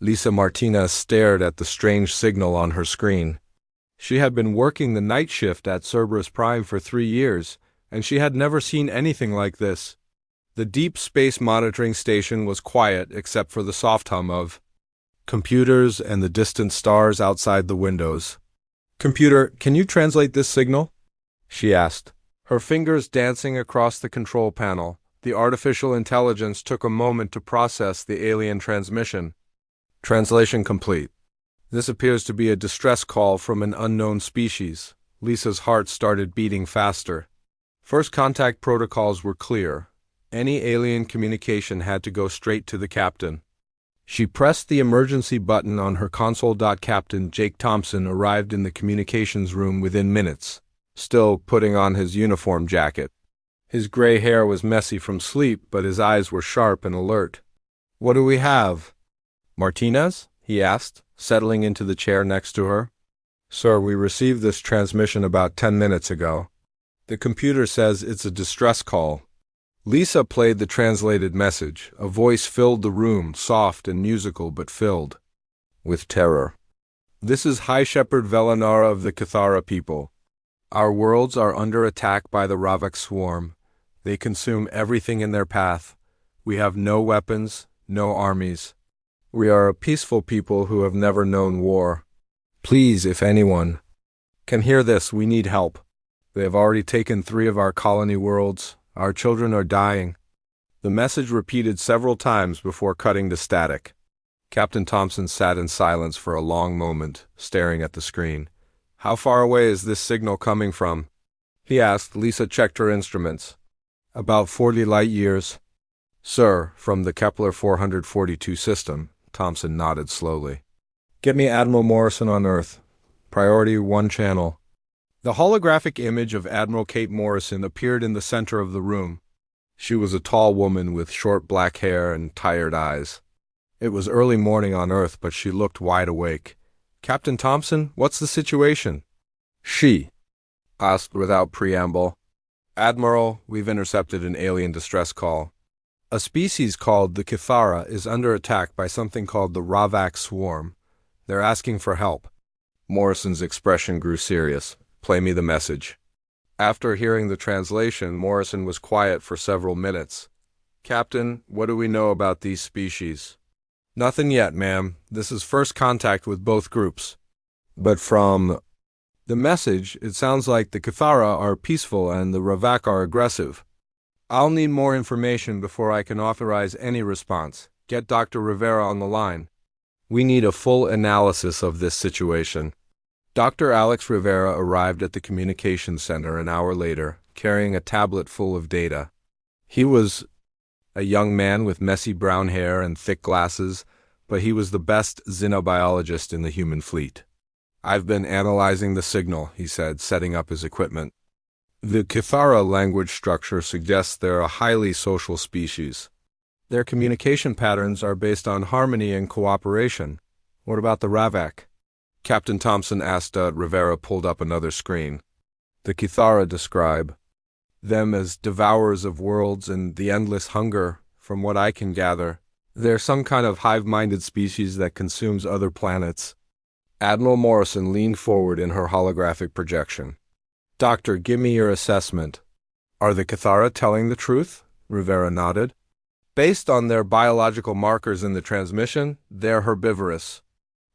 Lisa Martinez stared at the strange signal on her screen. She had been working the night shift at Cerberus Prime for 3 years, and she had never seen anything like this. The deep space monitoring station was quiet except for the soft hum of computers and the distant stars outside the windows. "Computer, can you translate this signal?" she asked. Her fingers dancing across the control panel, the artificial intelligence took a moment to process the alien transmission. Translation complete. This appears to be a distress call from an unknown species. Lisa's heart started beating faster. First contact protocols were clear. Any alien communication had to go straight to the captain. She pressed the emergency button on her console. Captain Jake Thompson arrived in the communications room within minutes, still putting on his uniform jacket. His gray hair was messy from sleep, but his eyes were sharp and alert. "What do we have?" "Martinez?" he asked, settling into the chair next to her. "Sir, we received this transmission about 10 minutes ago. The computer says it's a distress call." Lisa played the translated message. A voice filled the room, soft and musical but filled with terror. "This is High Shepherd Velanara of the Cathara people. Our worlds are under attack by the Ravak swarm. They consume everything in their path. We have no weapons, no armies. We are a peaceful people who have never known war. Please, if anyone can hear this, we need help. They have already taken 3 of our colony worlds. Our children are dying." The message repeated several times before cutting to static. Captain Thompson sat in silence for a long moment, staring at the screen. "How far away is this signal coming from?" he asked. Lisa checked her instruments. "About 40 light years." "Sir, from the Kepler 442 system." Thompson nodded slowly. "Get me Admiral Morrison on Earth. Priority 1 channel." The holographic image of Admiral Kate Morrison appeared in the center of the room. She was a tall woman with short black hair and tired eyes. It was early morning on Earth, but she looked wide awake. "Captain Thompson, what's the situation?" She asked without preamble. "Admiral, we've intercepted an alien distress call. A species called the Cathara is under attack by something called the Ravak swarm. They're asking for help." Morrison's expression grew serious. "Play me the message." After hearing the translation, Morrison was quiet for several minutes. "Captain, what do we know about these species?" "Nothing yet, ma'am. This is first contact with both groups. But from the message, it sounds like the Cathara are peaceful and the Ravak are aggressive. I'll need more information before I can authorize any response. Get Dr. Rivera on the line. We need a full analysis of this situation." Dr. Alex Rivera arrived at the communications center an hour later, carrying a tablet full of data. He was a young man with messy brown hair and thick glasses, but he was the best xenobiologist in the human fleet. "I've been analyzing the signal," he said, setting up his equipment. "The Cathara language structure suggests they're a highly social species. Their communication patterns are based on harmony and cooperation. What about the Ravak?" Captain Thompson asked. Rivera pulled up another screen. "The Cathara describe them as devourers of worlds and the endless hunger, from what I can gather. They're some kind of hive-minded species that consumes other planets." Admiral Morrison leaned forward in her holographic projection. "Doctor, give me your assessment." "Are the Cathara telling the truth?" Rivera nodded. "Based on their biological markers in the transmission, they're herbivorous.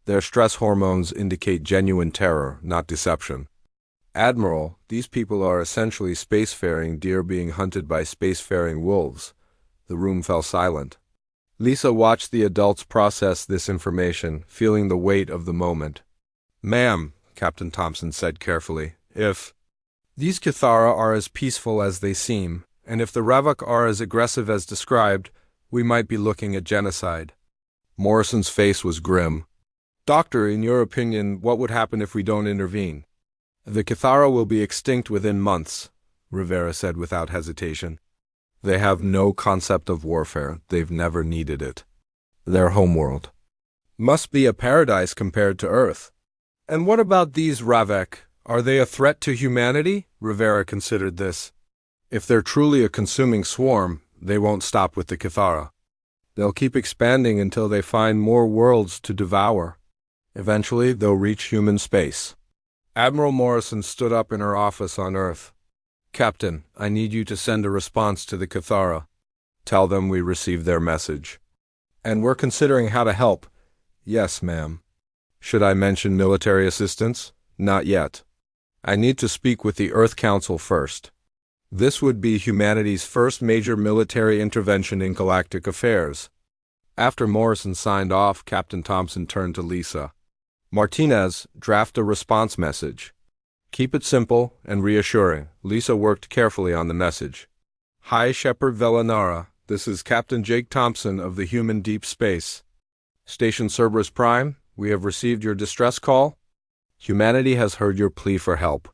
Their stress hormones indicate genuine terror, not deception." "Admiral, these people are essentially spacefaring deer being hunted by spacefaring wolves." The room fell silent. Lisa watched the adults process this information, feeling the weight of the moment. "Ma'am," Captain Thompson said carefully, "if these Cathara are as peaceful as they seem, and if the Ravak are as aggressive as described, we might be looking at genocide." Morrison's face was grim. "Doctor, in your opinion, what would happen if we don't intervene?" "The Cathara will be extinct within months," Rivera said without hesitation. "They have no concept of warfare. They've never needed it. Their homeworld must be a paradise compared to Earth." "And what about these Ravak? Are they a threat to humanity?" Rivera considered this. "If they're truly a consuming swarm, they won't stop with the Cathara. They'll keep expanding until they find more worlds to devour. Eventually, they'll reach human space. Admiral Morrison stood up in her office on Earth. Captain, I need you to send a response to the Cathara. Tell them we received their message. And we're considering how to help. Yes, ma'am. Should I mention military assistance? Not yet. I need to speak with the Earth Council first. This would be humanity's first major military intervention in galactic affairs. After Morrison signed off, Captain Thompson turned to Lisa. Martinez, draft a response message. Keep it simple and reassuring. Lisa worked carefully on the message. Hi, Shepard Velanara. This is Captain Jake Thompson of the Human Deep Space. Station Cerberus Prime, we have received your distress call. Humanity has heard your plea for help.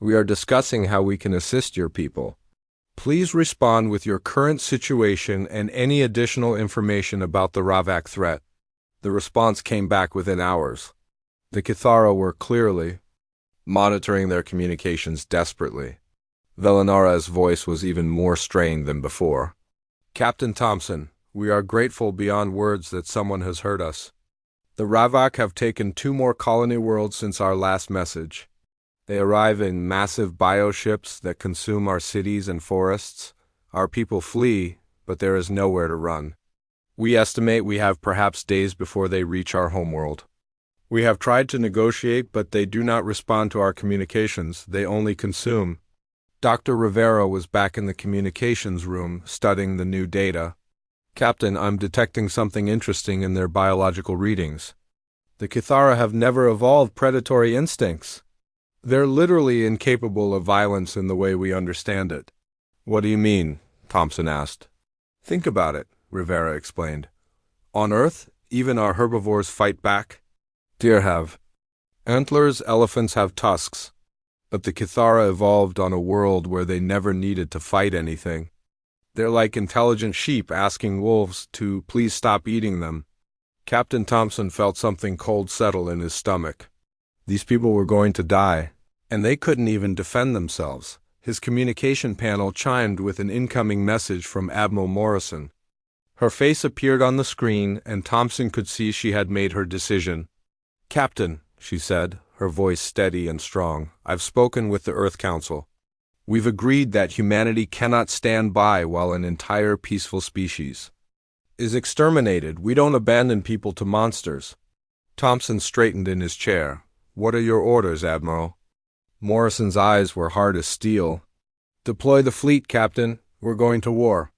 We are discussing how we can assist your people. Please respond with your current situation and any additional information about the Ravak threat. The response came back within hours. The Cathara were clearly monitoring their communications desperately. Velanara's voice was even more strained than before. Captain Thompson, we are grateful beyond words that someone has heard us. The Ravak have taken 2 more colony worlds since our last message. They arrive in massive bioships that consume our cities and forests. Our people flee, but there is nowhere to run. We estimate we have perhaps days before they reach our homeworld. We have tried to negotiate, but they do not respond to our communications. They only consume. Dr. Rivera was back in the communications room, studying the new data. Captain, I'm detecting something interesting in their biological readings. The Cathara have never evolved predatory instincts. They're literally incapable of violence in the way we understand it. What do you mean? Thompson asked. Think about it, Rivera explained. On Earth, even our herbivores fight back. Deer have antlers, elephants have tusks. But the Cathara evolved on a world where they never needed to fight anything. They're like intelligent sheep asking wolves to please stop eating them. Captain Thompson felt something cold settle in his stomach. These people were going to die, and they couldn't even defend themselves. His communication panel chimed with an incoming message from Admiral Morrison. Her face appeared on the screen, and Thompson could see she had made her decision. Captain, she said, her voice steady and strong, I've spoken with the Earth Council. We've agreed that humanity cannot stand by while an entire peaceful species is exterminated. We don't abandon people to monsters. Thompson straightened in his chair. What are your orders, Admiral? Morrison's eyes were hard as steel. Deploy the fleet, Captain. We're going to war.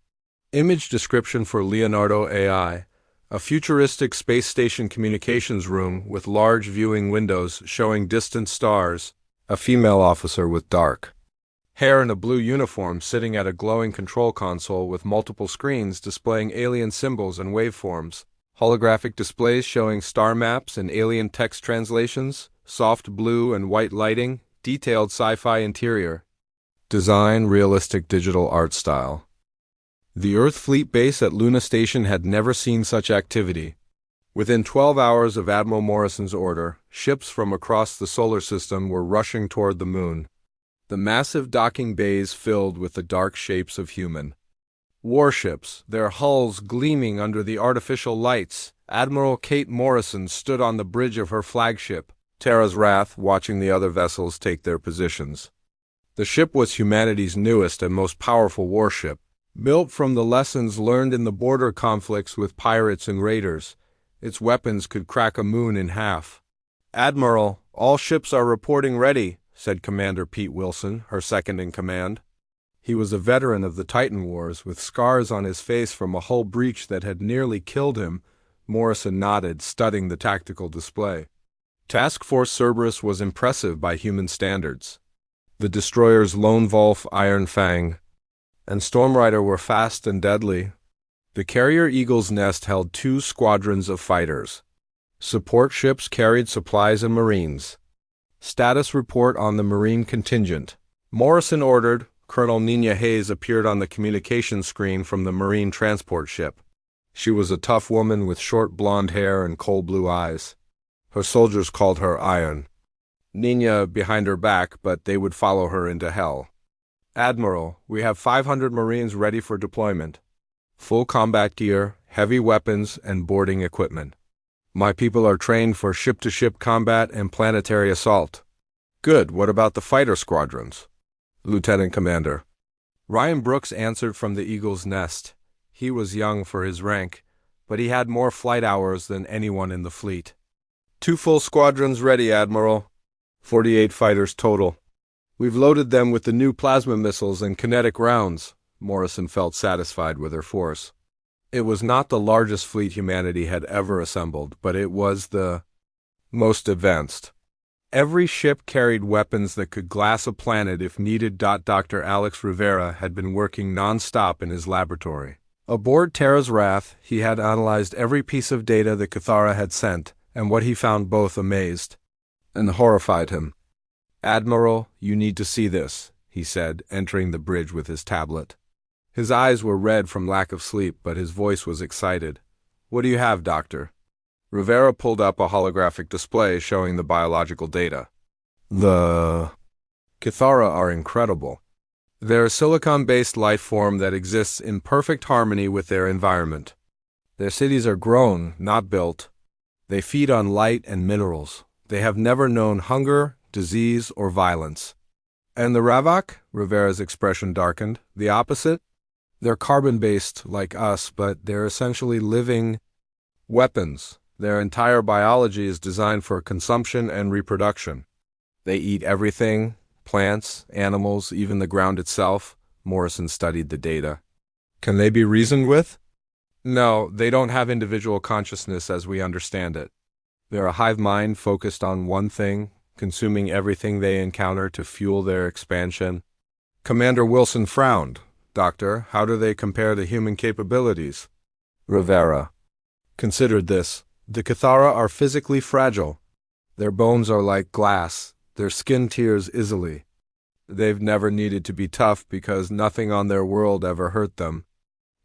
Image description for Leonardo AI. A futuristic space station communications room with large viewing windows showing distant stars. A female officer with dark hair in a blue uniform sitting at a glowing control console with multiple screens displaying alien symbols and waveforms. Holographic displays showing star maps and alien text translations. Soft blue and white lighting. Detailed sci-fi interior. Design realistic digital art style. The Earth Fleet base at Luna Station had never seen such activity. Within 12 hours of Admiral Morrison's order, ships from across the solar system were rushing toward the moon. The massive docking bays filled with the dark shapes of human warships, their hulls gleaming under the artificial lights. Admiral Kate Morrison stood on the bridge of her flagship, Terra's Wrath, watching the other vessels take their positions. The ship was humanity's newest and most powerful warship, built from the lessons learned in the border conflicts with pirates and raiders. Its weapons could crack a moon in half. Admiral, all ships are reporting ready, said Commander Pete Wilson, her second-in-command. He was a veteran of the Titan Wars, with scars on his face from a hull breach that had nearly killed him. Morrison nodded, studying the tactical display. Task Force Cerberus was impressive by human standards. The destroyers Lone Wolf, Iron Fang, and Stormrider were fast and deadly. The carrier Eagle's Nest held 2 squadrons of fighters. Support ships carried supplies and marines. Status report on the Marine contingent. Morrison ordered. Colonel Nina Hayes appeared on the communication screen from the Marine transport ship. She was a tough woman with short blonde hair and coal blue eyes. Her soldiers called her Iron. Nina behind her back, but they would follow her into hell. Admiral, we have 500 Marines ready for deployment. Full combat gear, heavy weapons, and boarding equipment. My people are trained for ship-to-ship combat and planetary assault. Good, what about the fighter squadrons? Lieutenant Commander. Ryan Brooks answered from the Eagle's Nest. He was young for his rank, but he had more flight hours than anyone in the fleet. 2 full squadrons ready, Admiral. 48 fighters total. We've loaded them with the new plasma missiles and kinetic rounds. Morrison felt satisfied with her force. It was not the largest fleet humanity had ever assembled, but it was the most advanced. Every ship carried weapons that could glass a planet if needed. Dr. Alex Rivera had been working non-stop in his laboratory. Aboard Terra's Wrath, he had analyzed every piece of data that Cathara had sent, and what he found both amazed and horrified him. Admiral, you need to see this, he said, entering the bridge with his tablet. His eyes were red from lack of sleep, but his voice was excited. What do you have, Doctor? Rivera pulled up a holographic display showing the biological data. The Cathara are incredible. They're a silicon-based life form that exists in perfect harmony with their environment. Their cities are grown, not built. They feed on light and minerals. They have never known hunger, disease, or violence. And the Ravak? Rivera's expression darkened. The opposite? They're carbon-based like us, but they're essentially living weapons. Their entire biology is designed for consumption and reproduction. They eat everything, plants, animals, even the ground itself. Morrison studied the data. Can they be reasoned with? No, they don't have individual consciousness as we understand it. They're a hive mind focused on one thing, consuming everything they encounter to fuel their expansion. Commander Wilson frowned. Doctor, how do they compare to human capabilities? Rivera considered this. The Cathara are physically fragile. Their bones are like glass. Their skin tears easily. They've never needed to be tough because nothing on their world ever hurt them.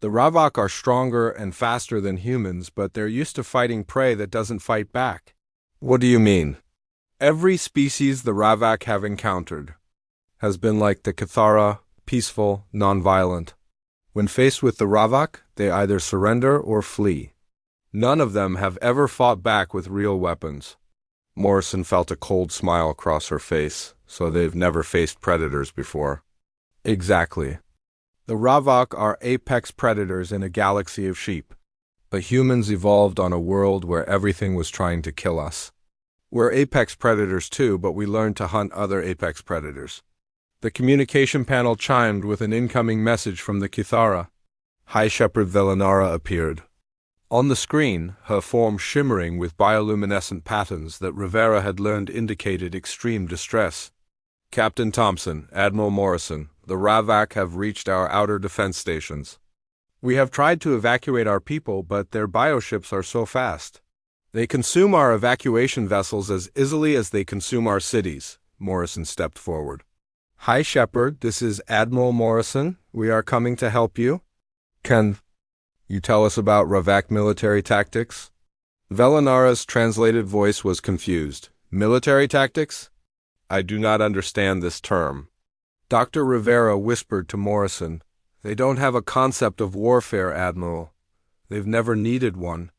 The Ravak are stronger and faster than humans, but they're used to fighting prey that doesn't fight back. What do you mean? Every species the Ravak have encountered has been like the Cathara, peaceful, non-violent. When faced with the Ravak, they either surrender or flee. None of them have ever fought back with real weapons. Morrison felt a cold smile cross her face, so they've never faced predators before. Exactly. The Ravak are apex predators in a galaxy of sheep. But humans evolved on a world where everything was trying to kill us. We're apex predators too, but we learned to hunt other apex predators. The communication panel chimed with an incoming message from the Cathara. High Shepherd Velinara appeared. On the screen, her form shimmering with bioluminescent patterns that Rivera had learned indicated extreme distress. Captain Thompson, Admiral Morrison, the Ravak have reached our outer defense stations. We have tried to evacuate our people, but their bioships are so fast. They consume our evacuation vessels as easily as they consume our cities. Morrison stepped forward. Hi, Shepard, this is Admiral Morrison. We are coming to help you. Can you tell us about Ravak military tactics? Velinara's translated voice was confused. Military tactics? I do not understand this term. Dr. Rivera whispered to Morrison. They don't have a concept of warfare, Admiral. They've never needed one.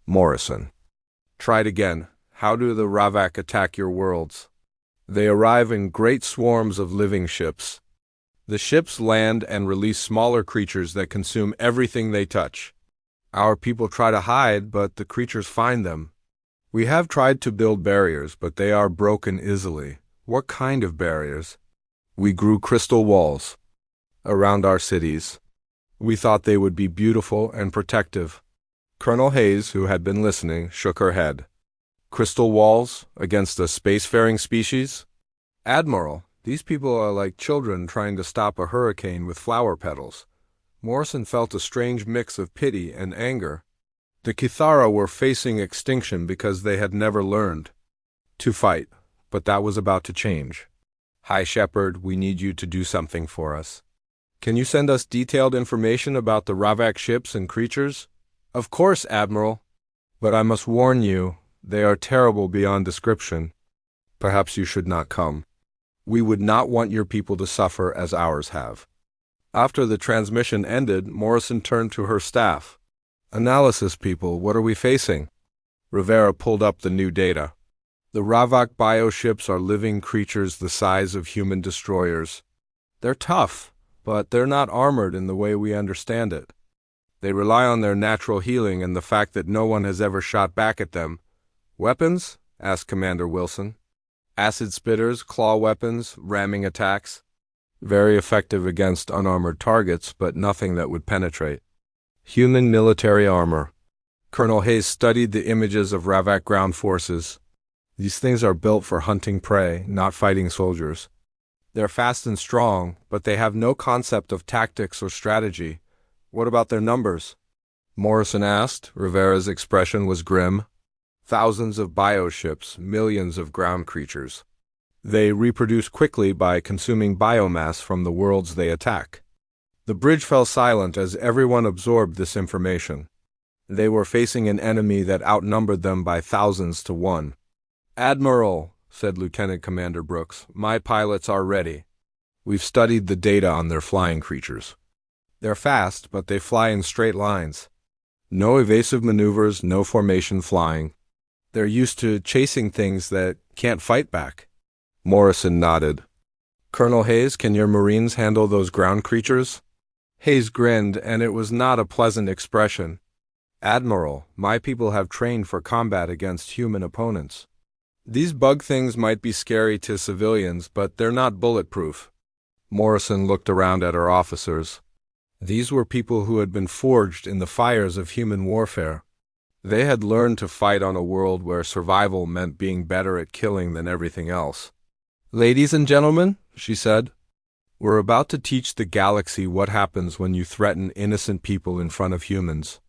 Morrison. Tried again. How do the Ravak attack your worlds? They arrive in great swarms of living ships. The ships land and release smaller creatures that consume everything they touch. Our people try to hide, but the creatures find them. We have tried to build barriers, but they are broken easily. What kind of barriers? We grew crystal walls around our cities. We thought they would be beautiful and protective. Colonel Hayes, who had been listening, shook her head. Crystal walls against a spacefaring species? Admiral, these people are like children trying to stop a hurricane with flower petals. Morrison felt a strange mix of pity and anger. The Cathara were facing extinction because they had never learned to fight, but that was about to change. High Shepherd, we need you to do something for us. Can you send us detailed information about the Ravak ships and creatures? Of course, Admiral. But I must warn you, they are terrible beyond description. Perhaps you should not come. We would not want your people to suffer as ours have. After the transmission ended, Morrison turned to her staff. Analysis, people, what are we facing? Rivera pulled up the new data. The Ravak bioships are living creatures the size of human destroyers. They're tough, but they're not armored in the way we understand it. They rely on their natural healing and the fact that no one has ever shot back at them. Weapons? Asked Commander Wilson. Acid spitters, claw weapons, ramming attacks. Very effective against unarmored targets, but nothing that would penetrate. Human military armor. Colonel Hayes studied the images of Ravak ground forces. These things are built for hunting prey, not fighting soldiers. They're fast and strong, but they have no concept of tactics or strategy. What about their numbers? Morrison asked. Rivera's expression was grim. Thousands of bioships, millions of ground creatures. They reproduce quickly by consuming biomass from the worlds they attack. The bridge fell silent as everyone absorbed this information. They were facing an enemy that outnumbered them by thousands to one. "Admiral," said Lieutenant Commander Brooks, "my pilots are ready. We've studied the data on their flying creatures. They're fast, but they fly in straight lines. No evasive maneuvers, no formation flying. They're used to chasing things that can't fight back." Morrison nodded. "Colonel Hayes, can your Marines handle those ground creatures?" Hayes grinned, and it was not a pleasant expression. "Admiral, my people have trained for combat against human opponents. These bug things might be scary to civilians, but they're not bulletproof." Morrison looked around at her officers. These were people who had been forged in the fires of human warfare. They had learned to fight on a world where survival meant being better at killing than everything else. "Ladies and gentlemen," she said, "we're about to teach the galaxy what happens when you threaten innocent people in front of humans."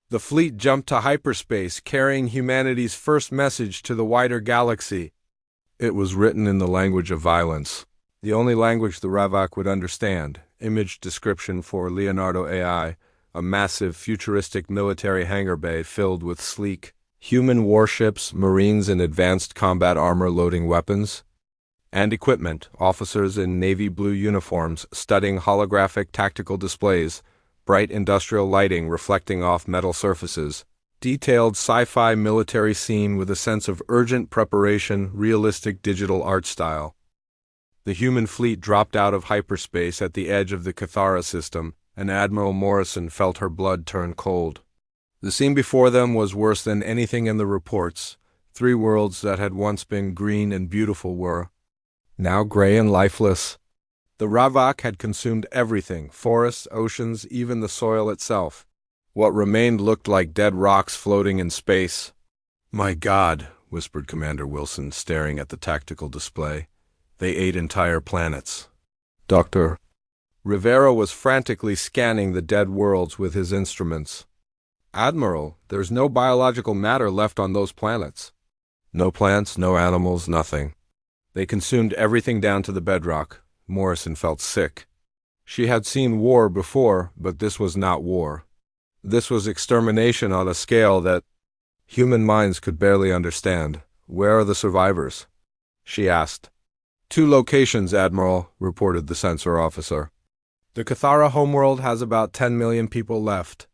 The fleet jumped to hyperspace, carrying humanity's first message to the wider galaxy. It was written in the language of violence, the only language the Ravak would understand. Image description for Leonardo AI, a massive futuristic military hangar bay filled with sleek human warships, Marines in advanced combat armor loading weapons, and equipment, officers in navy blue uniforms studying holographic tactical displays, bright industrial lighting reflecting off metal surfaces, detailed sci-fi military scene with a sense of urgent preparation, realistic digital art style. The human fleet dropped out of hyperspace at the edge of the Cathara system, and Admiral Morrison felt her blood turn cold. The scene before them was worse than anything in the reports. 3 worlds that had once been green and beautiful were now gray and lifeless. The Ravak had consumed everything, forests, oceans, even the soil itself. What remained looked like dead rocks floating in space. "My God," whispered Commander Wilson, staring at the tactical display. "They ate entire planets." Dr. Rivera was frantically scanning the dead worlds with his instruments. "Admiral, there's no biological matter left on those planets. No plants, no animals, nothing. They consumed everything down to the bedrock." Morrison felt sick. She had seen war before, but this was not war. This was extermination on a scale that human minds could barely understand. "Where are the survivors?" she asked. 2 locations, Admiral," reported the sensor officer. "The Cathara homeworld has about 10 million people left.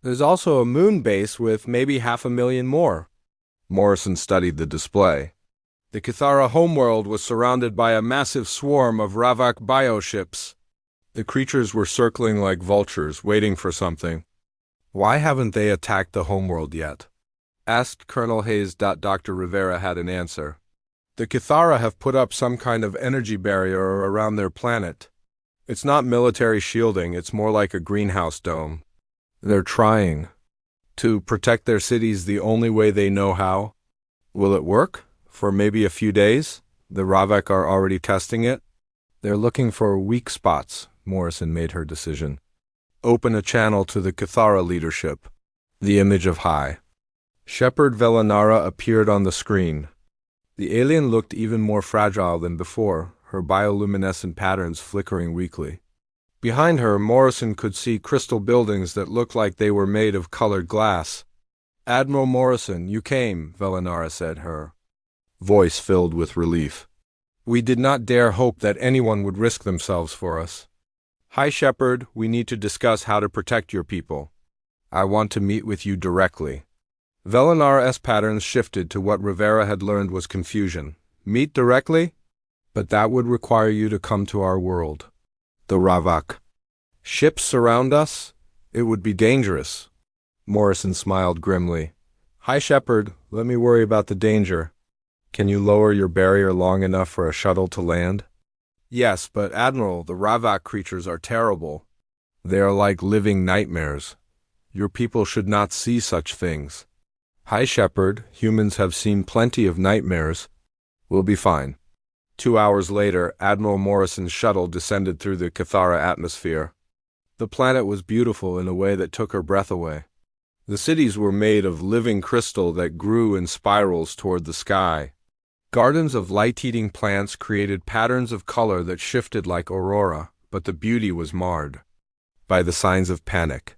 There's also a moon base with maybe 500,000 more." Morrison studied the display. The Cathara homeworld was surrounded by a massive swarm of Ravak bioships. The creatures were circling like vultures, waiting for something. "Why haven't they attacked the homeworld yet?" asked Colonel Hayes. Dr. Rivera had an answer. "The Cathara have put up some kind of energy barrier around their planet. It's not military shielding, it's more like a greenhouse dome. They're trying to protect their cities the only way they know how. Will it work? For maybe a few days? The Ravak are already testing it. They're looking for weak spots." Morrison made her decision. "Open a channel to the Cathara leadership." The image of High Shepard Velanara appeared on the screen. The alien looked even more fragile than before, her bioluminescent patterns flickering weakly. Behind her, Morrison could see crystal buildings that looked like they were made of colored glass. "Admiral Morrison, you came," Velanara said, her voice filled with relief. "We did not dare hope that anyone would risk themselves for us. Hi, Shepard, we need to discuss how to protect your people." I want to meet with you directly. Velinara's patterns shifted to what Rivera had learned was confusion. Meet directly? But that would require you to come to our world. The Ravak. Ships surround us? It would be dangerous. Morrison smiled grimly. High Shepherd, let me worry about the danger. Can you lower your barrier long enough for a shuttle to land? Yes, but Admiral, the Ravak creatures are terrible. They are like living nightmares. Your people should not see such things. High Shepherd, humans have seen plenty of nightmares. We'll be fine. 2 hours later, Admiral Morrison's shuttle descended through the Cathara atmosphere. The planet was beautiful in a way that took her breath away. The cities were made of living crystal that grew in spirals toward the sky. Gardens of light-eating plants created patterns of color that shifted like aurora, but the beauty was marred by the signs of panic.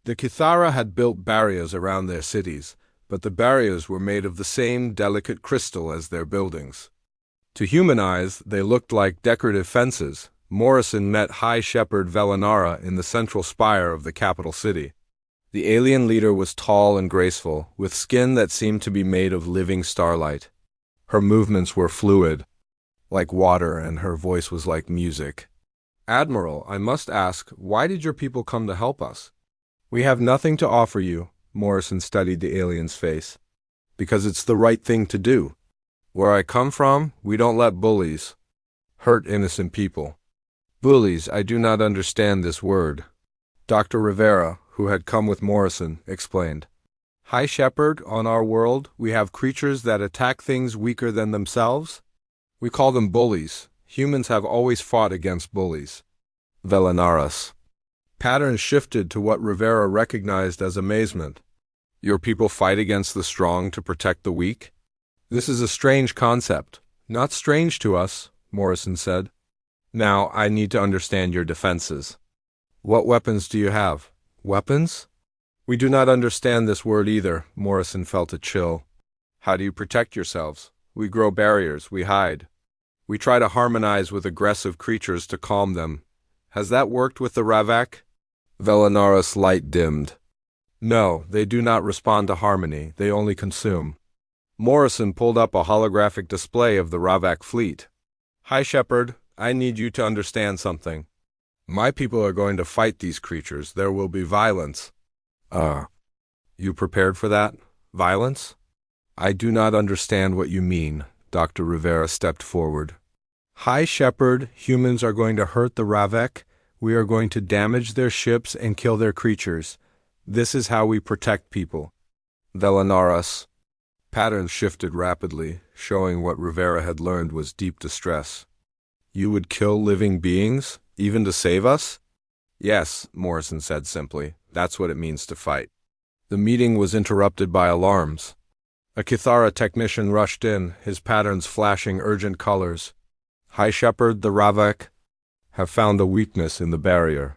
The Cathara had built barriers around their cities, but the barriers were made of the same delicate crystal as their buildings. To human eyes, they looked like decorative fences. Morrison met High Shepherd Velinara in the central spire of the capital city. The alien leader was tall and graceful, with skin that seemed to be made of living starlight. Her movements were fluid, like water, and her voice was like music. Admiral, I must ask, why did your people come to help us? We have nothing to offer you, Morrison studied the alien's face. Because it's the right thing to do. Where I come from, we don't let bullies hurt innocent people. Bullies, I do not understand this word. Dr. Rivera, who had come with Morrison, explained. High Shepherd, on our world, we have creatures that attack things weaker than themselves. We call them bullies. Humans have always fought against bullies. Velinaris. Patterns shifted to what Rivera recognized as amazement. Your people fight against the strong to protect the weak? This is a strange concept. Not strange to us, Morrison said. Now, I need to understand your defenses. What weapons do you have? Weapons? We do not understand this word either, Morrison felt a chill. How do you protect yourselves? We grow barriers, we hide. We try to harmonize with aggressive creatures to calm them. Has that worked with the Ravak? Velinara's light dimmed. No, they do not respond to harmony, they only consume. Morrison pulled up a holographic display of the Ravak fleet. High Shepherd, I need you to understand something. My people are going to fight these creatures. There will be violence. You prepared for that? Violence? I do not understand what you mean. Dr. Rivera stepped forward. High Shepherd, humans are going to hurt the Ravek. We are going to damage their ships and kill their creatures. This is how we protect people. Velinaris. Patterns shifted rapidly, showing what Rivera had learned was deep distress. You would kill living beings, even to save us? Yes, Morrison said simply. That's what it means to fight. The meeting was interrupted by alarms. A Cathara technician rushed in, his patterns flashing urgent colors. High Shepherd, the Ravak, have found a weakness in the barrier.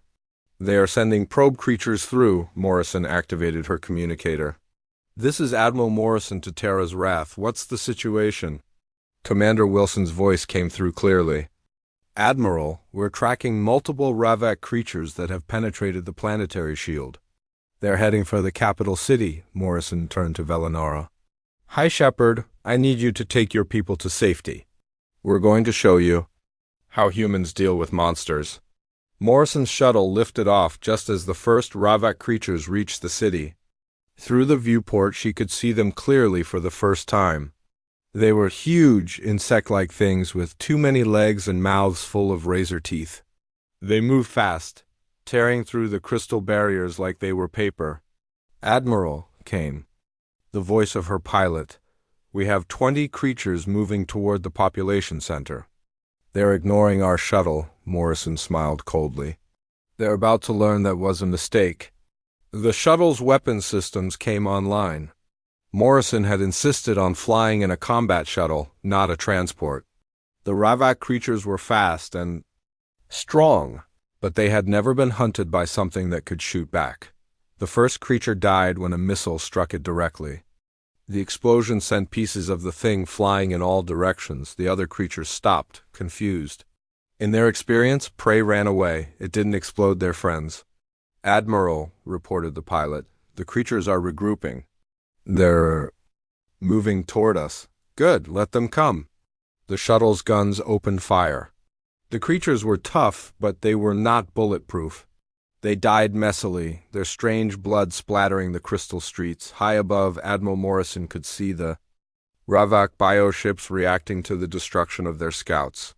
They are sending probe creatures through. Morrison activated her communicator. This is Admiral Morrison to Terra's Wrath. What's the situation? Commander Wilson's voice came through clearly. Admiral, we're tracking multiple Ravak creatures that have penetrated the planetary shield. They're heading for the capital city, Morrison turned to Velinara. High Shepherd, I need you to take your people to safety. We're going to show you how humans deal with monsters. Morrison's shuttle lifted off just as the first Ravak creatures reached the city. Through the viewport she could see them clearly for the first time. They were huge, insect-like things with too many legs and mouths full of razor teeth. They moved fast, tearing through the crystal barriers like they were paper. Admiral, came the voice of her pilot. We have 20 creatures moving toward the population center. They're ignoring our shuttle, Morrison smiled coldly. They're about to learn that was a mistake. The shuttle's weapon systems came online. Morrison had insisted on flying in a combat shuttle, not a transport. The Ravak creatures were fast and strong, but they had never been hunted by something that could shoot back. The first creature died when a missile struck it directly. The explosion sent pieces of the thing flying in all directions. The other creatures stopped, confused. In their experience, prey ran away. It didn't explode their friends. Admiral, reported the pilot, The creatures are regrouping. They're moving toward us. Good, let them come. The shuttle's guns opened fire. The creatures were tough, but they were not bulletproof. They died messily, their strange blood splattering the crystal streets. High above, Admiral Morrison could see the Ravak bioships reacting to the destruction of their scouts.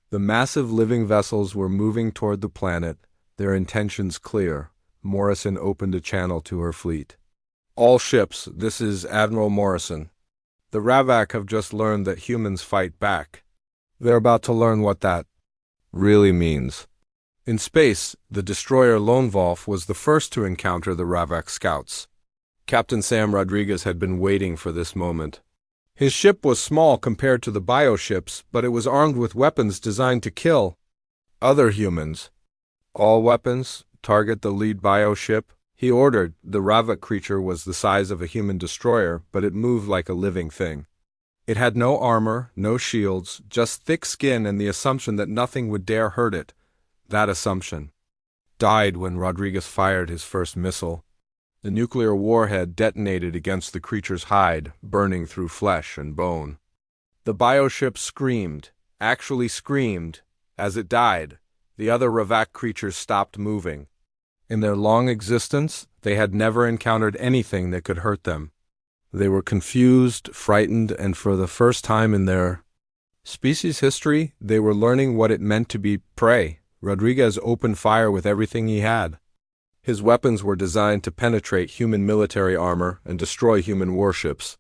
The massive living vessels were moving toward the planet, their intentions clear. Morrison opened a channel to her fleet. All ships, this is Admiral Morrison. The Ravak have just learned that humans fight back. They're about to learn what that really means. In space, the destroyer Lone Wolf was the first to encounter the Ravak scouts. Captain Sam Rodriguez had been waiting for this moment. His ship was small compared to the bioships, but it was armed with weapons designed to kill other humans. All weapons, target the lead bioship, he ordered. The Ravak creature was the size of a human destroyer, but it moved like a living thing. It had no armor, no shields, just thick skin and the assumption that nothing would dare hurt it. That assumption died when Rodriguez fired his first missile. The nuclear warhead detonated against the creature's hide, burning through flesh and bone. The bioship screamed, actually screamed. As it died, the other Ravak creatures stopped moving. In their long existence, they had never encountered anything that could hurt them. They were confused, frightened, and for the first time in their species history, they were learning what it meant to be prey. Rodriguez opened fire with everything he had. His weapons were designed to penetrate human military armor and destroy human warships.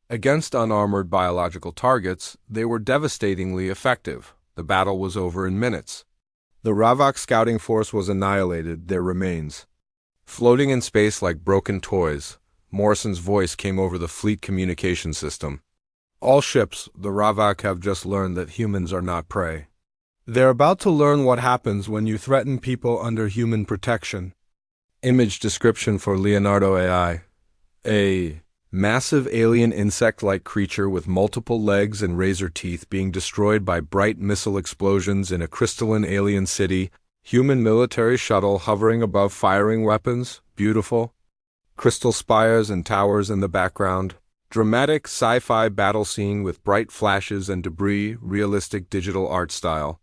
Against unarmored biological targets, they were devastatingly effective. The battle was over in minutes. The Ravak scouting force was annihilated, their remains floating in space like broken toys. Morrison's voice came over the fleet communication system. All ships, the Ravak have just learned that humans are not prey. They're about to learn what happens when you threaten people under human protection. Image description for Leonardo AI. A massive alien insect-like creature with multiple legs and razor teeth being destroyed by bright missile explosions in a crystalline alien city. Human military shuttle hovering above firing weapons. Beautiful. Crystal spires and towers in the background. Dramatic sci-fi battle scene with bright flashes and debris. Realistic digital art style.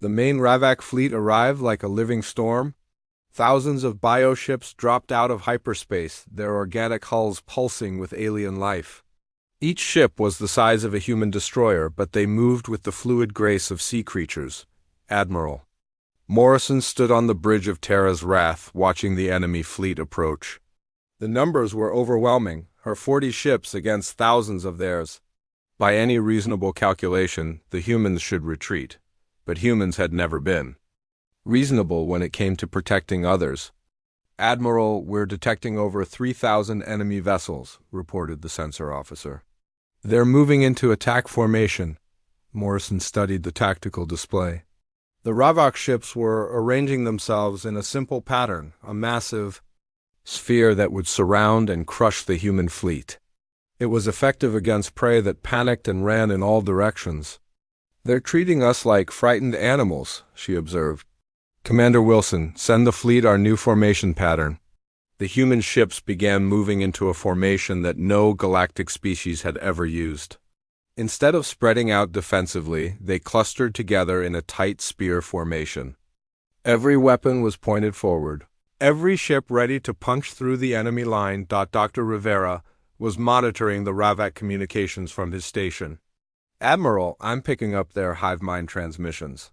The main Ravak fleet arrived like a living storm. Thousands of bioships dropped out of hyperspace, their organic hulls pulsing with alien life. Each ship was the size of a human destroyer, but they moved with the fluid grace of sea creatures. Admiral Morrison stood on the bridge of Terra's Wrath, watching the enemy fleet approach. The numbers were overwhelming, her 40 ships against thousands of theirs. By any reasonable calculation, the humans should retreat. But humans had never been reasonable when it came to protecting others. Admiral, we're detecting over 3,000 enemy vessels, reported the sensor officer. They're moving into attack formation. Morrison studied the tactical display. The Ravak ships were arranging themselves in a simple pattern, a massive sphere that would surround and crush the human fleet. It was effective against prey that panicked and ran in all directions. They're treating us like frightened animals, she observed. Commander Wilson, send the fleet our new formation pattern. The human ships began moving into a formation that no galactic species had ever used. Instead of spreading out defensively, they clustered together in a tight spear formation. Every weapon was pointed forward. Every ship ready to punch through the enemy line. Dr. Rivera was monitoring the Ravak communications from his station. Admiral, I'm picking up their hive mind transmissions.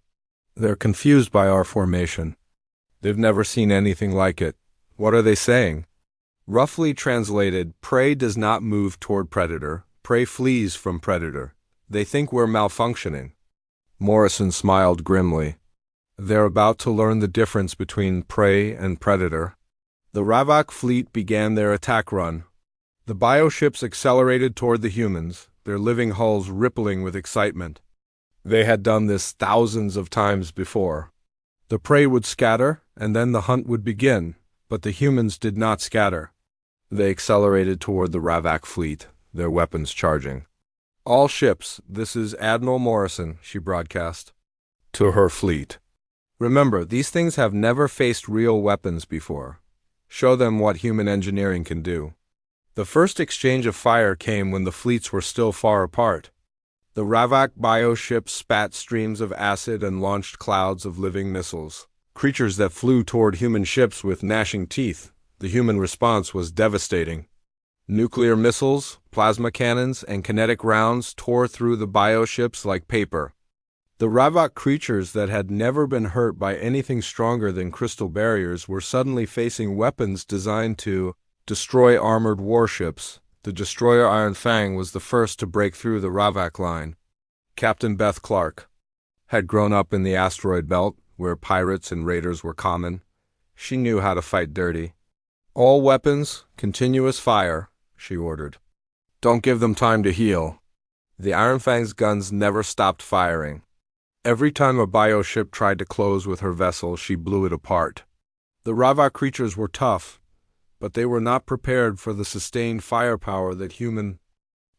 They're confused by our formation. They've never seen anything like it. What are they saying? Roughly translated, prey does not move toward predator. Prey flees from predator. They think we're malfunctioning. Morrison smiled grimly. They're about to learn the difference between prey and predator. The Ravak fleet began their attack run. The bioships accelerated toward the humans, their living hulls rippling with excitement. They had done this thousands of times before. The prey would scatter, and then the hunt would begin, but the humans did not scatter. They accelerated toward the Ravak fleet, their weapons charging. All ships, this is Admiral Morrison, she broadcast. To her fleet. Remember, these things have never faced real weapons before. Show them what human engineering can do. The first exchange of fire came when the fleets were still far apart. The Ravak bioships spat streams of acid and launched clouds of living missiles, creatures that flew toward human ships with gnashing teeth. The human response was devastating. Nuclear missiles, plasma cannons, and kinetic rounds tore through the bioships like paper. The Ravak creatures that had never been hurt by anything stronger than crystal barriers were suddenly facing weapons designed to destroy armored warships. The destroyer Iron Fang was the first to break through the Ravak line. Captain Beth Clark had grown up in the asteroid belt, where pirates and raiders were common. She knew how to fight dirty. "All weapons, continuous fire," she ordered. "Don't give them time to heal." The Iron Fang's guns never stopped firing. Every time a bioship tried to close with her vessel, she blew it apart. The Ravak creatures were tough, but they were not prepared for the sustained firepower that human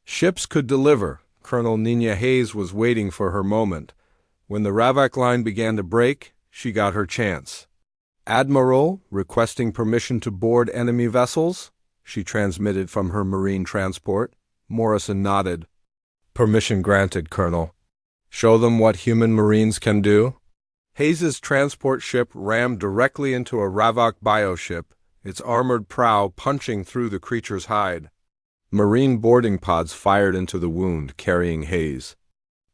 ships could deliver. Colonel Nina Hayes was waiting for her moment. When the Ravak line began to break, she got her chance. "Admiral, requesting permission to board enemy vessels?" she transmitted from her marine transport. Morrison nodded. "Permission granted, Colonel." "Show them what human marines can do." Hayes's transport ship rammed directly into a Ravak bioship, its armored prow punching through the creature's hide. Marine boarding pods fired into the wound, carrying Hayes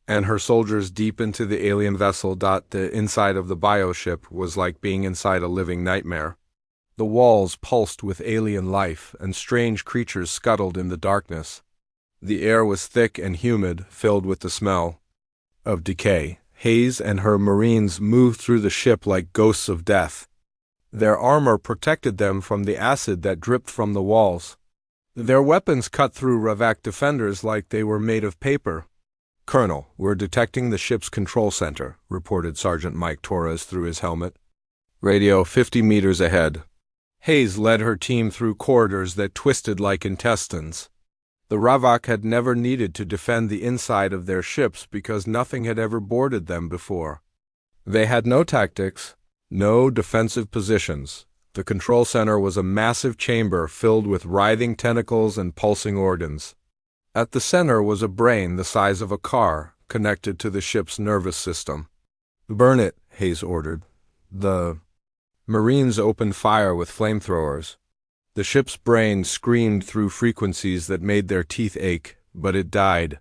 and her soldiers deep into the alien vessel. The inside of the bioship was like being inside a living nightmare. The walls pulsed with alien life, and strange creatures scuttled in the darkness. The air was thick and humid, filled with the smell of decay. Hayes and her marines moved through the ship like ghosts of death. Their armor protected them from the acid that dripped from the walls. Their weapons cut through Ravak defenders like they were made of paper. "Colonel, we're detecting the ship's control center," reported Sergeant Mike Torres through his helmet. "Radio 50 meters ahead." Hayes led her team through corridors that twisted like intestines. The Ravak had never needed to defend the inside of their ships because nothing had ever boarded them before. They had no tactics, no defensive positions. The control center was a massive chamber filled with writhing tentacles and pulsing organs. At the center was a brain the size of a car, connected to the ship's nervous system. "Burn it," Hayes ordered. The Marines opened fire with flamethrowers. The ship's brain screamed through frequencies that made their teeth ache, but it died.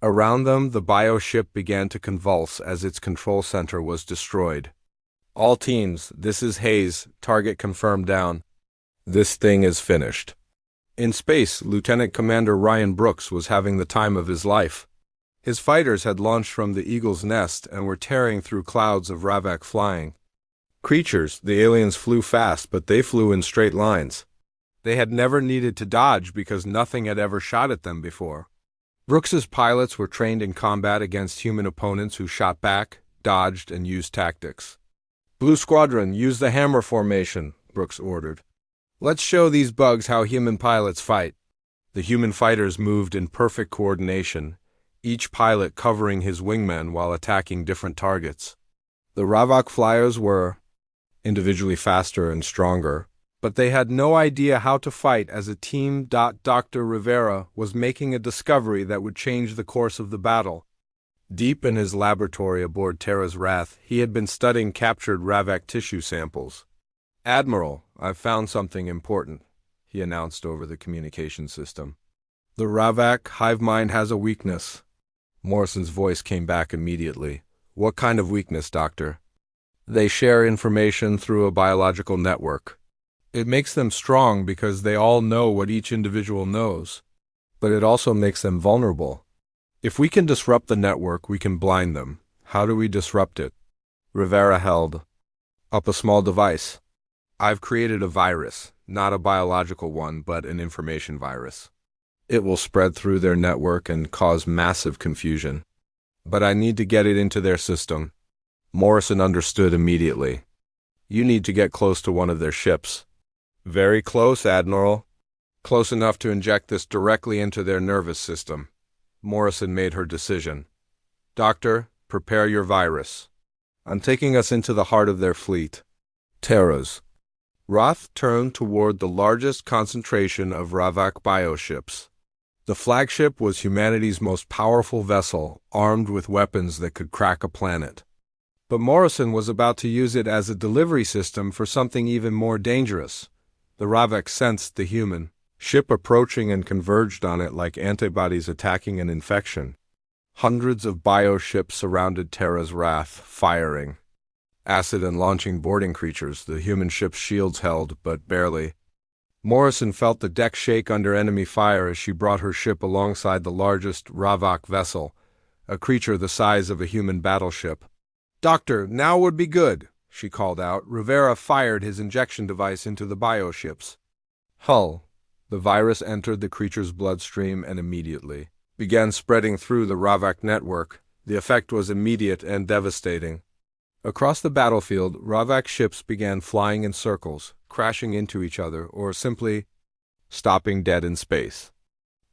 Around them, the bioship began to convulse as its control center was destroyed. "All teams, this is Hayes. Target confirmed down. This thing is finished." In space, Lieutenant Commander Ryan Brooks was having the time of his life. His fighters had launched from the Eagle's Nest and were tearing through clouds of Ravak flying creatures. The aliens flew fast, but they flew in straight lines. They had never needed to dodge because nothing had ever shot at them before. Brooks's pilots were trained in combat against human opponents who shot back, dodged, and used tactics. "Blue Squadron, use the hammer formation," Brooks ordered. "Let's show these bugs how human pilots fight." The human fighters moved in perfect coordination, each pilot covering his wingmen while attacking different targets. The Ravak flyers were individually faster and stronger, but they had no idea how to fight as a team. Dr. Rivera was making a discovery that would change the course of the battle. Deep in his laboratory aboard Terra's Wrath, he had been studying captured Ravak tissue samples. "Admiral, I've found something important," he announced over the communication system. "The Ravak hive mind has a weakness." Morrison's voice came back immediately. "What kind of weakness, Doctor?" "They share information through a biological network. It makes them strong because they all know what each individual knows, but it also makes them vulnerable. If we can disrupt the network, we can blind them. How do we disrupt it?" Rivera held up a small device. "I've created a virus, not a biological one, but an information virus. It will spread through their network and cause massive confusion. But I need to get it into their system." Morrison understood immediately. "You need to get close to one of their ships." "Very close, Admiral. Close enough to inject this directly into their nervous system." Morrison made her decision. "Doctor, prepare your virus. I'm taking us into the heart of their fleet. Terra's Roth turned toward the largest concentration of Ravak bioships. The flagship was humanity's most powerful vessel, armed with weapons that could crack a planet. But Morrison was about to use it as a delivery system for something even more dangerous. The Ravak sensed the human ship approaching and converged on it like antibodies attacking an infection. Hundreds of bioships surrounded Terra's Wrath, firing acid and launching boarding creatures the human ship's shields held, but barely. Morrison felt the deck shake under enemy fire as she brought her ship alongside the largest Ravak vessel, a creature the size of a human battleship. "Doctor, now would be good," she called out. Rivera fired his injection device into the bioships. Hull. The virus entered the creature's bloodstream and immediately began spreading through the Ravak network. The effect was immediate and devastating. Across the battlefield, Ravak ships began flying in circles, crashing into each other, or simply stopping dead in space.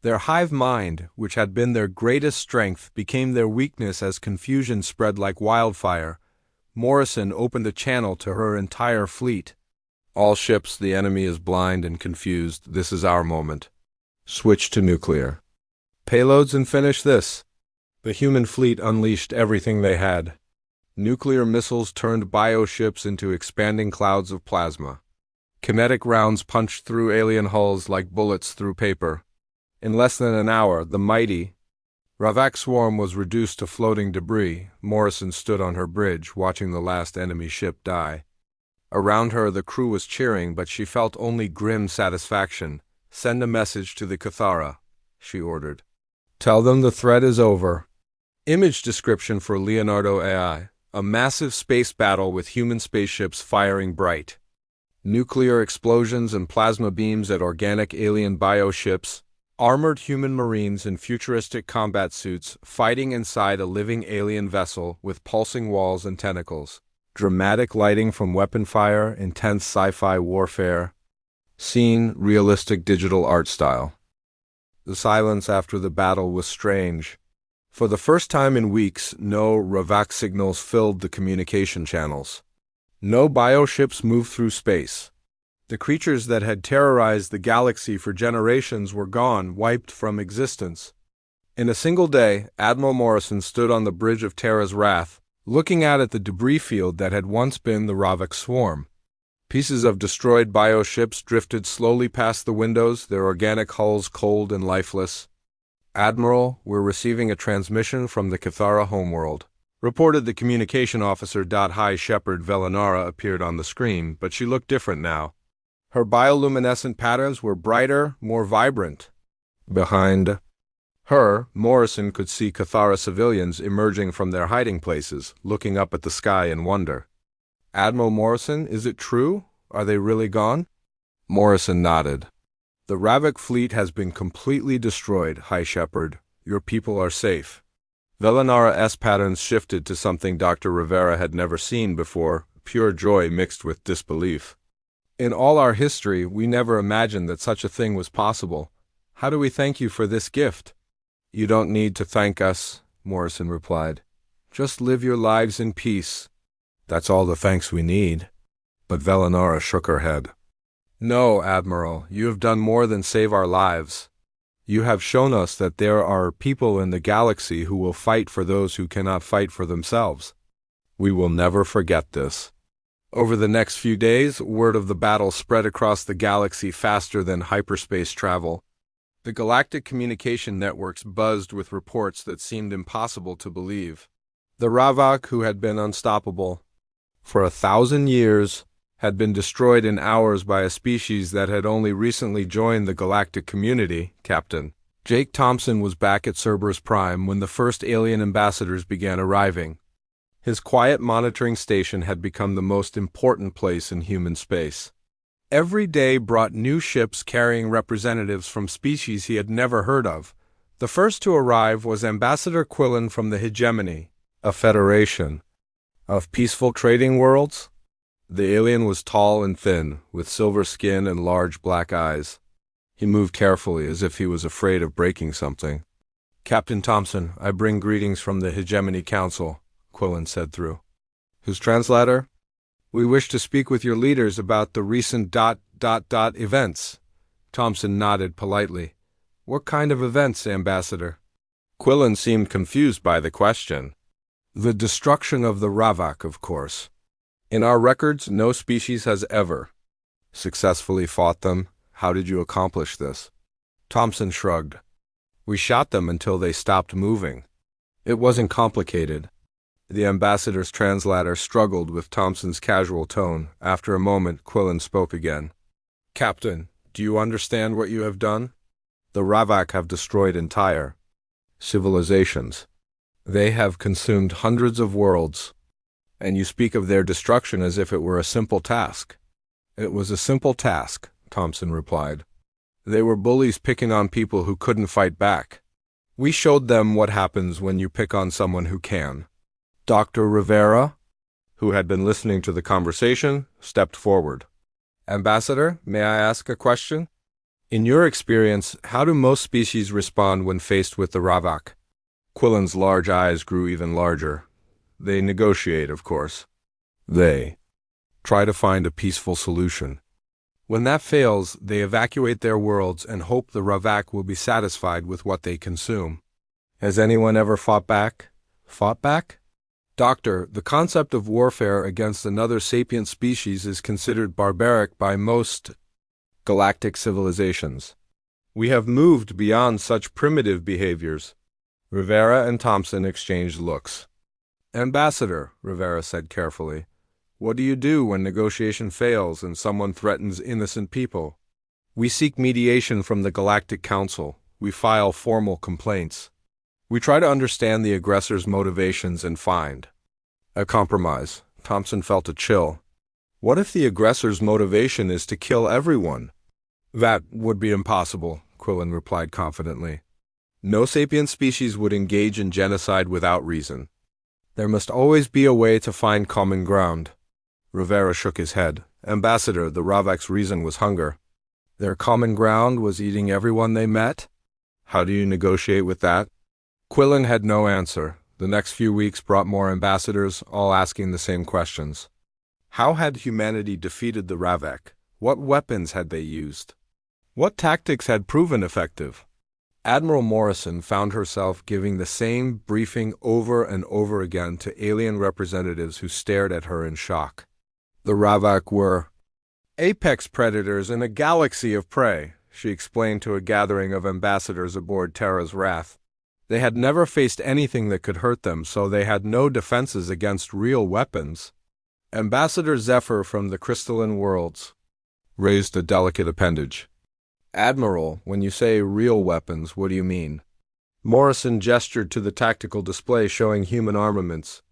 Their hive mind, which had been their greatest strength, became their weakness as confusion spread like wildfire. Morrison opened a channel to her entire fleet. "All ships, the enemy is blind and confused. This is our moment. Switch to nuclear payloads and finish this." The human fleet unleashed everything they had. Nuclear missiles turned bioships into expanding clouds of plasma. Kinetic rounds punched through alien hulls like bullets through paper. In less than an hour, the mighty Ravak swarm was reduced to floating debris. Morrison stood on her bridge, watching the last enemy ship die. Around her, the crew was cheering, but she felt only grim satisfaction. "Send a message to the Cathara," she ordered. "Tell them the threat is over." Image description for Leonardo AI. A massive space battle with human spaceships firing bright nuclear explosions and plasma beams at organic alien bioships. Armored human marines in futuristic combat suits fighting inside a living alien vessel with pulsing walls and tentacles. Dramatic lighting from weapon fire, intense sci-fi warfare. Scene, realistic digital art style. The silence after the battle was strange. For the first time in weeks, no Ravak signals filled the communication channels. No bioships moved through space. The creatures that had terrorized the galaxy for generations were gone, wiped from existence. In a single day, Admiral Morrison stood on the bridge of Terra's Wrath, looking out at the debris field that had once been the Ravak swarm. Pieces of destroyed bioships drifted slowly past the windows, their organic hulls cold and lifeless. "Admiral, we're receiving a transmission from the Cathara homeworld," reported the communication officer. High Shepherd Velinara appeared on the screen, but she looked different now. Her bioluminescent patterns were brighter, more vibrant. Behind her, Morrison could see Cathara civilians emerging from their hiding places, looking up at the sky in wonder. "Admiral Morrison, is it true? Are they really gone?" Morrison nodded. "The Ravak fleet has been completely destroyed, High Shepherd. Your people are safe." Velinara's patterns shifted to something Dr. Rivera had never seen before, pure joy mixed with disbelief. "In all our history, we never imagined that such a thing was possible. How do we thank you for this gift?" "You don't need to thank us," Morrison replied. "Just live your lives in peace. That's all the thanks we need." But Velinara shook her head. "No, Admiral, you have done more than save our lives. You have shown us that there are people in the galaxy who will fight for those who cannot fight for themselves. We will never forget this." Over the next few days, word of the battle spread across the galaxy faster than hyperspace travel. The galactic communication networks buzzed with reports that seemed impossible to believe. The Ravak, who had been unstoppable for 1,000 years, had been destroyed in hours by a species that had only recently joined the galactic community. Captain Jake Thompson was back at Cerberus Prime when the first alien ambassadors began arriving. His quiet monitoring station had become the most important place in human space. Every day brought new ships carrying representatives from species he had never heard of. The first to arrive was Ambassador Quillen from the Hegemony, a federation of peaceful trading worlds. The alien was tall and thin, with silver skin and large black eyes. He moved carefully, as if he was afraid of breaking something. "Captain Thompson, I bring greetings from the Hegemony Council," Quillen said through his translator. We wish to speak with your leaders about the recent events. Thompson nodded politely. What kind of events, Ambassador? Quillen seemed confused by the question. The destruction of the Ravak, of course. In our records, no species has ever successfully fought them. How did you accomplish this? Thompson shrugged. We shot them until they stopped moving. It wasn't complicated. The ambassador's translator struggled with Thompson's casual tone. After a moment, Quillen spoke again. Captain, do you understand what you have done? The Ravak have destroyed entire civilizations. They have consumed hundreds of worlds, and you speak of their destruction as if it were a simple task. It was a simple task, Thompson replied. They were bullies picking on people who couldn't fight back. We showed them what happens when you pick on someone who can. Dr. Rivera, who had been listening to the conversation, stepped forward. Ambassador, may I ask a question? In your experience, how do most species respond when faced with the Ravak? Quillen's large eyes grew even larger. They negotiate, of course. They try to find a peaceful solution. When that fails, they evacuate their worlds and hope the Ravak will be satisfied with what they consume. Has anyone ever fought back? Fought back? Doctor, the concept of warfare against another sapient species is considered barbaric by most galactic civilizations. We have moved beyond such primitive behaviors. Rivera and Thompson exchanged looks. Ambassador, Rivera said carefully, what do you do when negotiation fails and someone threatens innocent people? We seek mediation from the Galactic Council. We file formal complaints. We try to understand the aggressor's motivations and find a compromise. Thompson felt a chill. What if the aggressor's motivation is to kill everyone? That would be impossible, Quillen replied confidently. No sapient species would engage in genocide without reason. There must always be a way to find common ground. Rivera shook his head. Ambassador, the Ravak's reason was hunger. Their common ground was eating everyone they met? How do you negotiate with that? Quillen had no answer. The next few weeks brought more ambassadors, all asking the same questions. How had humanity defeated the Ravak? What weapons had they used? What tactics had proven effective? Admiral Morrison found herself giving the same briefing over and over again to alien representatives who stared at her in shock. The Ravak were apex predators in a galaxy of prey, she explained to a gathering of ambassadors aboard Terra's Wrath. They had never faced anything that could hurt them, so they had no defenses against real weapons. Ambassador Zephyr from the Crystalline Worlds raised a delicate appendage. Admiral, when you say real weapons, what do you mean? Morrison gestured to the tactical display showing human armaments.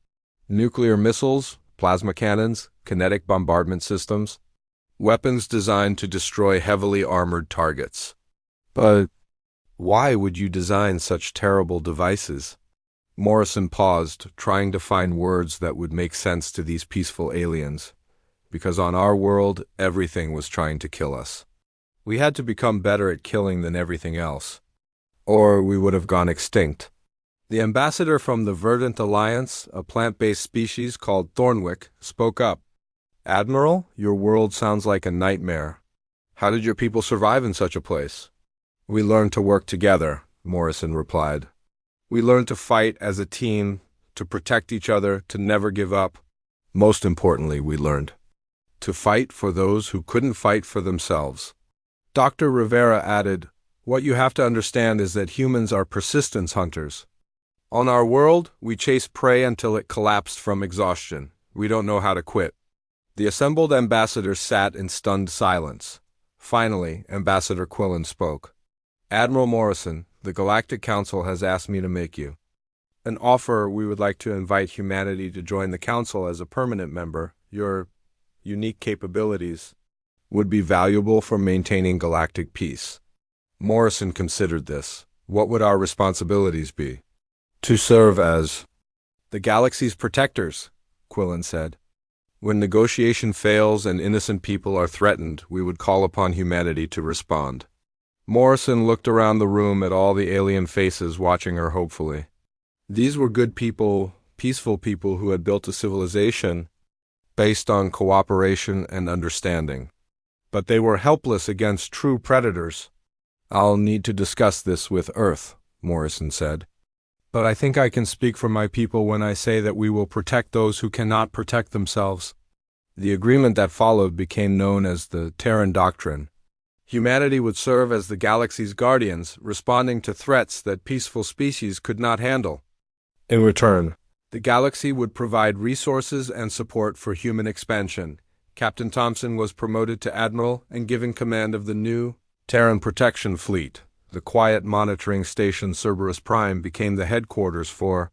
Nuclear missiles, plasma cannons, kinetic bombardment systems. Weapons designed to destroy heavily armored targets. But why would you design such terrible devices? Morrison paused, trying to find words that would make sense to these peaceful aliens. Because on our world, everything was trying to kill us. We had to become better at killing than everything else, or we would have gone extinct. The ambassador from the Verdant Alliance, a plant-based species called Thornwick, spoke up. Admiral, your world sounds like a nightmare. How did your people survive in such a place? We learned to work together, Morrison replied. We learned to fight as a team, to protect each other, to never give up. Most importantly, we learned to fight for those who couldn't fight for themselves. Dr. Rivera added, what you have to understand is that humans are persistence hunters. On our world, we chase prey until it collapsed from exhaustion. We don't know how to quit. The assembled ambassadors sat in stunned silence. Finally, Ambassador Quillen spoke. Admiral Morrison, the Galactic Council has asked me to make you an offer. We would like to invite humanity to join the Council as a permanent member. Your unique capabilities would be valuable for maintaining galactic peace. Morrison considered this. What would our responsibilities be? To serve as the galaxy's protectors, Quillen said. When negotiation fails and innocent people are threatened, we would call upon humanity to respond. Morrison looked around the room at all the alien faces watching her hopefully. These were good people, peaceful people who had built a civilization based on cooperation and understanding. But they were helpless against true predators. "I'll need to discuss this with Earth," Morrison said. "But I think I can speak for my people when I say that we will protect those who cannot protect themselves." The agreement that followed became known as the Terran Doctrine. Humanity would serve as the galaxy's guardians, responding to threats that peaceful species could not handle. In return, the galaxy would provide resources and support for human expansion. Captain Thompson was promoted to admiral and given command of the new Terran Protection Fleet. The quiet monitoring station Cerberus Prime became the headquarters for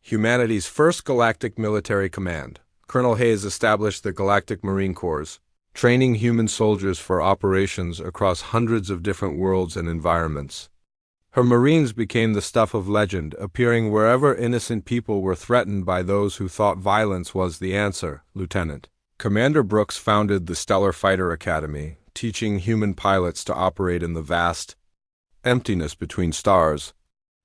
humanity's first galactic military command. Colonel Hayes established the Galactic Marine Corps, training human soldiers for operations across hundreds of different worlds and environments. Her Marines became the stuff of legend, appearing wherever innocent people were threatened by those who thought violence was the answer. Lieutenant Commander Brooks founded the Stellar Fighter Academy, teaching human pilots to operate in the vast emptiness between stars.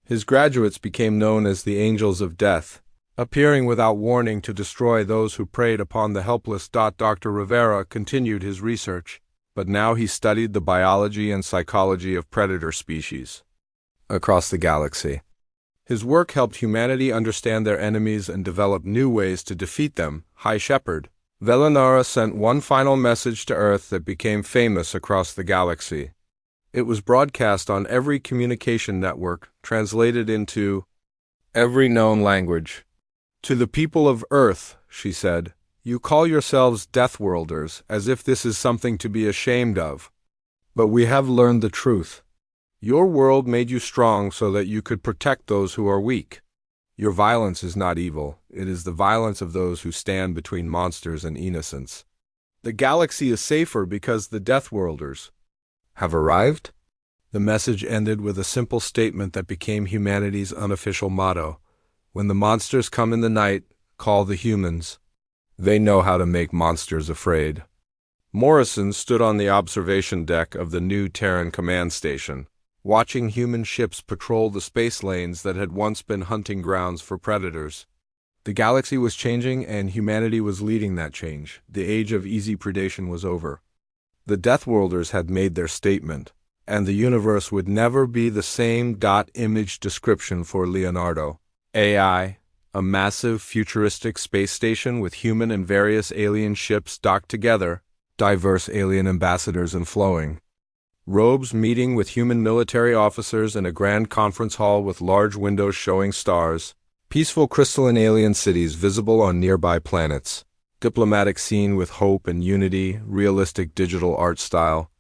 His graduates became known as the Angels of Death, appearing without warning to destroy those who preyed upon the helpless. Dr. Rivera continued his research, but now he studied the biology and psychology of predator species across the galaxy. His work helped humanity understand their enemies and develop new ways to defeat them. High Shepherd Velanara sent one final message to Earth that became famous across the galaxy. It was broadcast on every communication network, translated into every known language. "To the people of Earth," she said, "you call yourselves Deathworlders, as if this is something to be ashamed of. But we have learned the truth. Your world made you strong so that you could protect those who are weak. Your violence is not evil, it is the violence of those who stand between monsters and innocence. The galaxy is safer because the Deathworlders have arrived." The message ended with a simple statement that became humanity's unofficial motto. "When the monsters come in the night, call the humans. They know how to make monsters afraid." Morrison stood on the observation deck of the new Terran command station, watching human ships patrol the space lanes that had once been hunting grounds for predators. The galaxy was changing, and humanity was leading that change. The age of easy predation was over. The Deathworlders had made their statement, and the universe would never be the same. Image description for Leonardo. AI, a massive futuristic space station with human and various alien ships docked together, diverse alien ambassadors and flowing robes meeting with human military officers in a grand conference hall with large windows showing stars, peaceful crystalline alien cities visible on nearby planets, diplomatic scene with hope and unity, realistic digital art style,